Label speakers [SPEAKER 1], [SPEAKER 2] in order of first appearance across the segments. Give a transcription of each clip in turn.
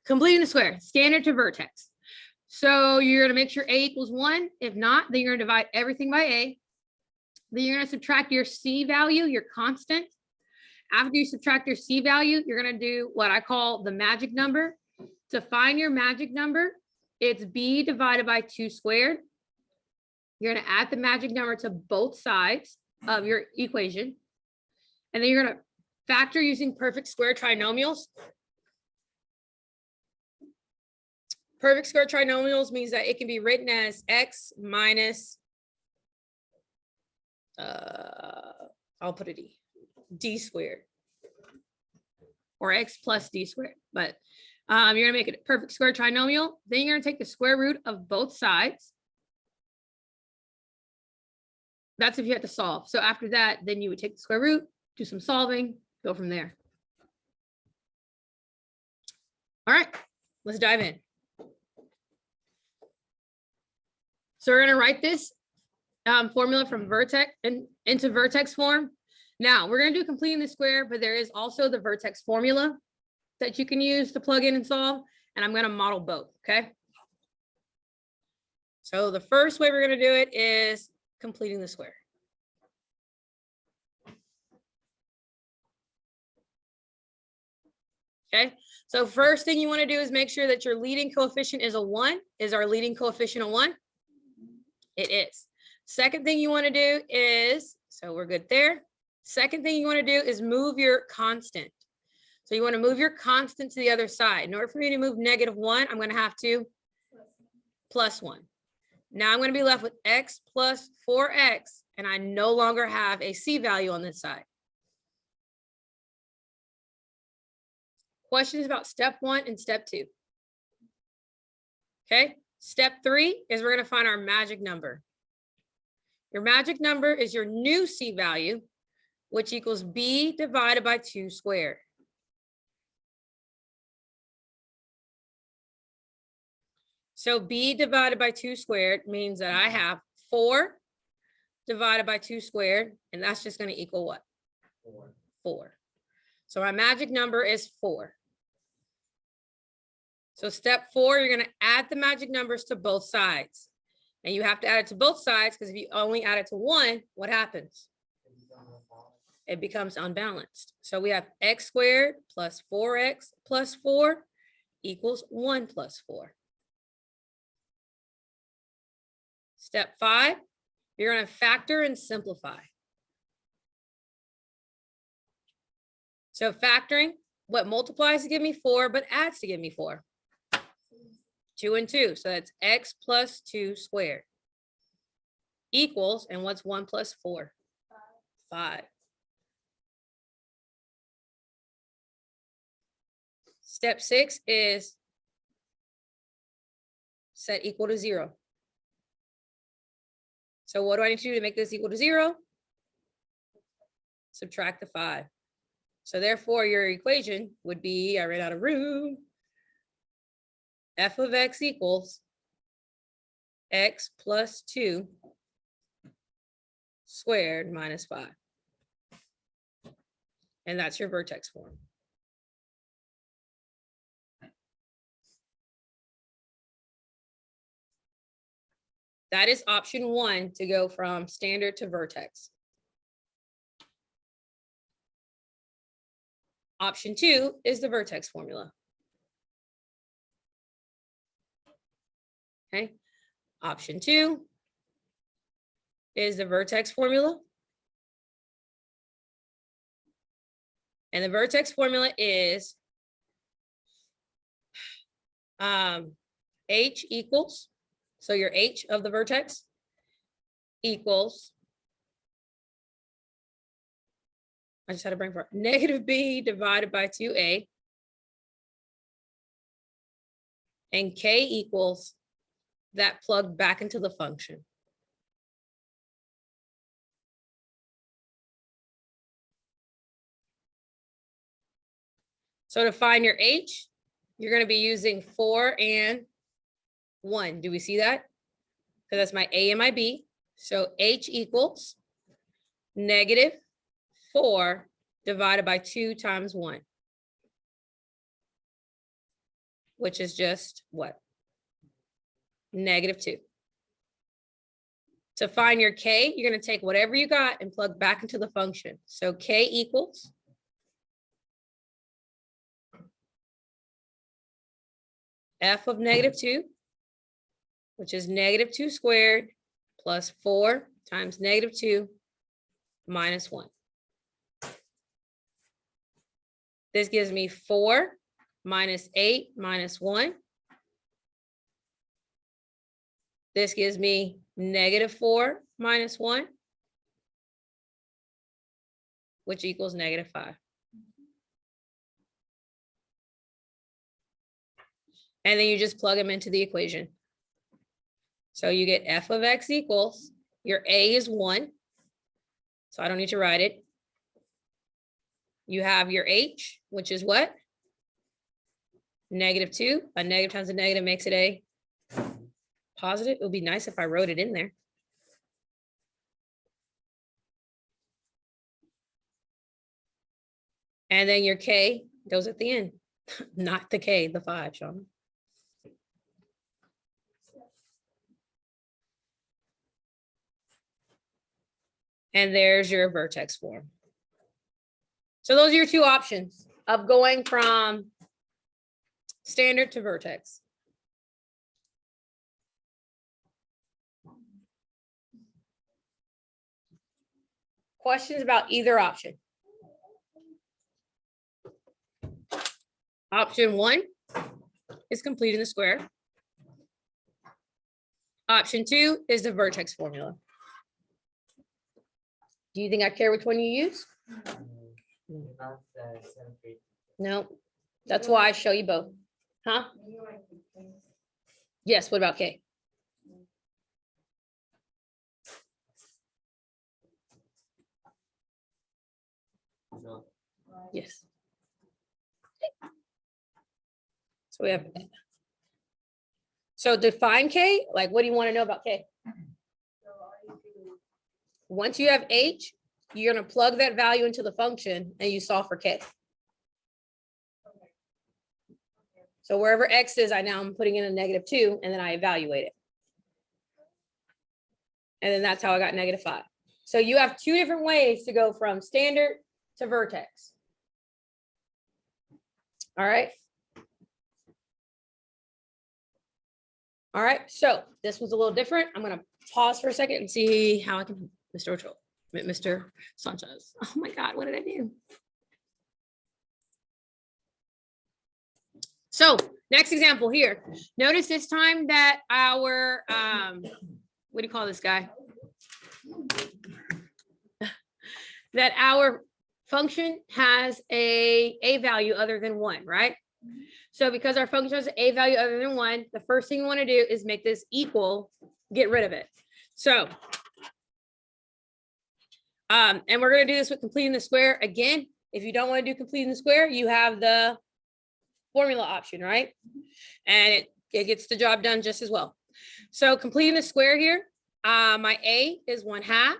[SPEAKER 1] Completing the square, standard to vertex. So you're going to make sure a equals 1. If not, then you're going to divide everything by a. Then you're going to subtract your c value, your constant. After you subtract your c value, you're going to do what I call the magic number. To find your magic number, it's b divided by 2 squared. You're going to add the magic number to both sides of your equation. And then you're going to factor using perfect square trinomials. Perfect square trinomials means that it can be written as x minus, I'll put a d squared, or x plus d squared. But you're going to make it a perfect square trinomial. Then you're going to take the square root of both sides. That's if you have to solve. So after that, then you would take the square root, do some solving, go from there. All right, let's dive in. So we're going to write this formula from vertex into vertex form. Now we're going to do completing the square, but there is also the vertex formula that you can use to plug in and solve. And I'm going to model both. Okay. So the first way we're going to do it is completing the square. Okay. So first thing you want to do is make sure that your leading coefficient is a 1. Is our leading coefficient a 1? It is. Second thing you want to do is, so we're good there. Second thing you want to do is move your constant. So you want to move your constant to the other side. In order for me to move -1, I'm going to have to +1. Now I'm going to be left with x plus 4x, and I no longer have a c value on this side. Questions about step 1 and step 2? Okay. Step 3 is we're going to find our magic number. Your magic number is your new c value, which equals b divided by 2 squared. So b divided by 2 squared means that I have 4 divided by 2 squared, and that's just going to equal what? 4. So my magic number is 4. So step 4, you're going to add the magic numbers to both sides. And you have to add it to both sides because if you only add it to 1, what happens? It becomes unbalanced. So we have x squared plus 4x plus 4 equals 1 plus 4. Step 5, you're going to factor and simplify. So factoring, what multiplies to give me 4, but adds to give me 4? 2 and 2. So that's x plus 2 squared equals, and what's 1 plus 4? 5. Step 6 is set equal to 0. So what do I need to do to make this equal to 0? Subtract the 5. So therefore your equation would be, I ran out of room, f of x equals x plus 2 squared minus 5. And that's your vertex form. That is option 1 to go from standard to vertex. Option 2 is the vertex formula. Okay. Option 2 is the vertex formula. And the vertex formula is h equals, so your h of the vertex equals, I just had to bring for negative b divided by 2a, and k equals that plugged back into the function. So to find your h, you're going to be using 4 and 1. Do we see that? Because that's my a and my b. So h equals negative 4 divided by 2 times 1. which is just what? -2. To find your k, you're going to take whatever you got and plug back into the function. So k equals f of -2, which is -2 squared plus 4 times -2 minus 1. This gives me 4 minus 8 minus 1. This gives me -4 minus 1, which equals -5. And then you just plug them into the equation. So you get f of x equals, your a is 1, so I don't need to write it. You have your h, which is what? -2. A negative times a negative makes it a positive. It would be nice if I wrote it in there. And then your k goes at the end, not the k, the 5, Sean. And there's your vertex form. So those are your two options of going from standard to vertex. Questions about either option? Option 1 is completing the square. Option 2 is the vertex formula. Do you think I care which one you use? No, that's why I show you both. Huh? Yes, what about K? Yes. So we have, so define K, like what do you want to know about K? Once you have H, you're going to plug that value into the function and you solve for K. So wherever X is, I now am putting in a -2 and then I evaluate it. And then that's how I got -5. So you have two different ways to go from standard to vertex. All right. All right, so this was a little different. I'm going to pause for a second and see how I can, Mr. Sanchez. Oh my God, what did I do? So next example here. Notice this time that our, what do you call this guy? That our function has a value other than 1, right? So because our function has a value other than 1, the first thing you want to do is make this equal, get rid of it. So, and we're going to do this with completing the square. Again, if you don't want to do completing the square, you have the formula option, right? And it gets the job done just as well. So completing the square here, my A is 1/2.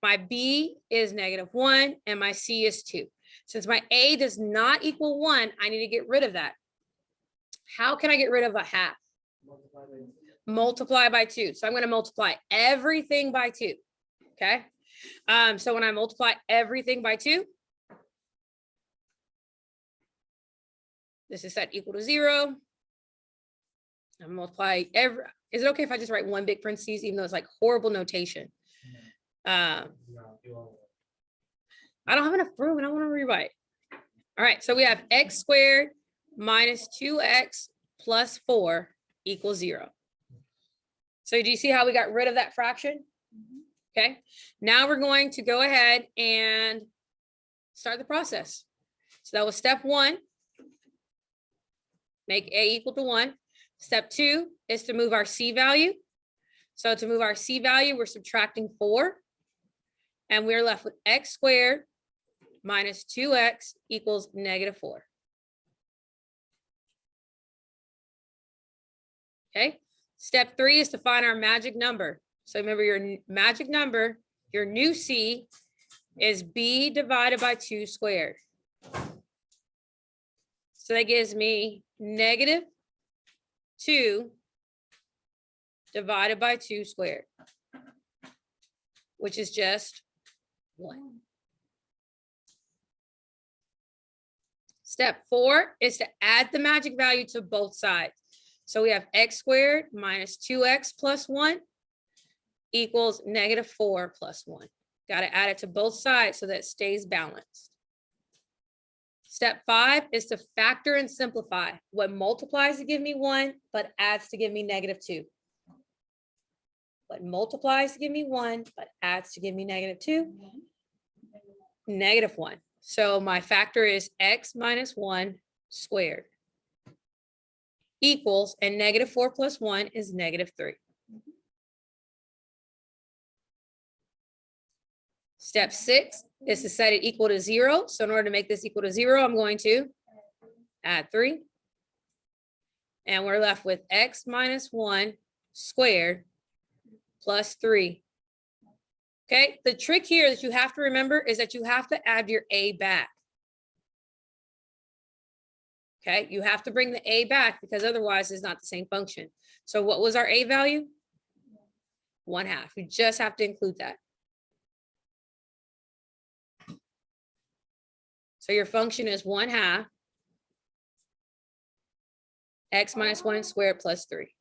[SPEAKER 1] My B is -1 and my C is 2. Since my A does not equal 1, I need to get rid of that. How can I get rid of a half? Multiply by 2. So I'm going to multiply everything by 2. Okay. So when I multiply everything by 2, this is set equal to 0. I multiply every. Is it okay if I just write one big parentheses, even though it's like horrible notation? I don't have enough room and I want to rewrite. All right, so we have x squared minus 2x plus 4 equals 0. So do you see how we got rid of that fraction? Okay, now we're going to go ahead and start the process. So that was step 1. Make a equal to 1. Step 2 is to move our c value. So to move our c value, we're subtracting 4. And we're left with x squared minus 2x equals -4. Okay. Step 3 is to find our magic number. So remember your magic number, your new c is b divided by 2 squared. So that gives me -2 divided by 2 squared, which is just 1. Step 4 is to add the magic value to both sides. So we have x squared minus 2x plus 1 equals -4 plus 1. Got to add it to both sides so that it stays balanced. Step 5 is to factor and simplify. What multiplies to give me 1, but adds to give me -2. What multiplies to give me 1, but adds to give me -2? -1. So my factor is x minus 1 squared equals, and -4 plus 1 is -3. Step 6 is to set it equal to 0. So in order to make this equal to 0, I'm going to add 3. And we're left with x minus 1 squared plus 3. Okay, the trick here that you have to remember is that you have to add your a back. Okay, you have to bring the a back because otherwise it's not the same function. So what was our a value? 1/2. You just have to include that. So your function is 1/2 x minus 1 squared plus 3.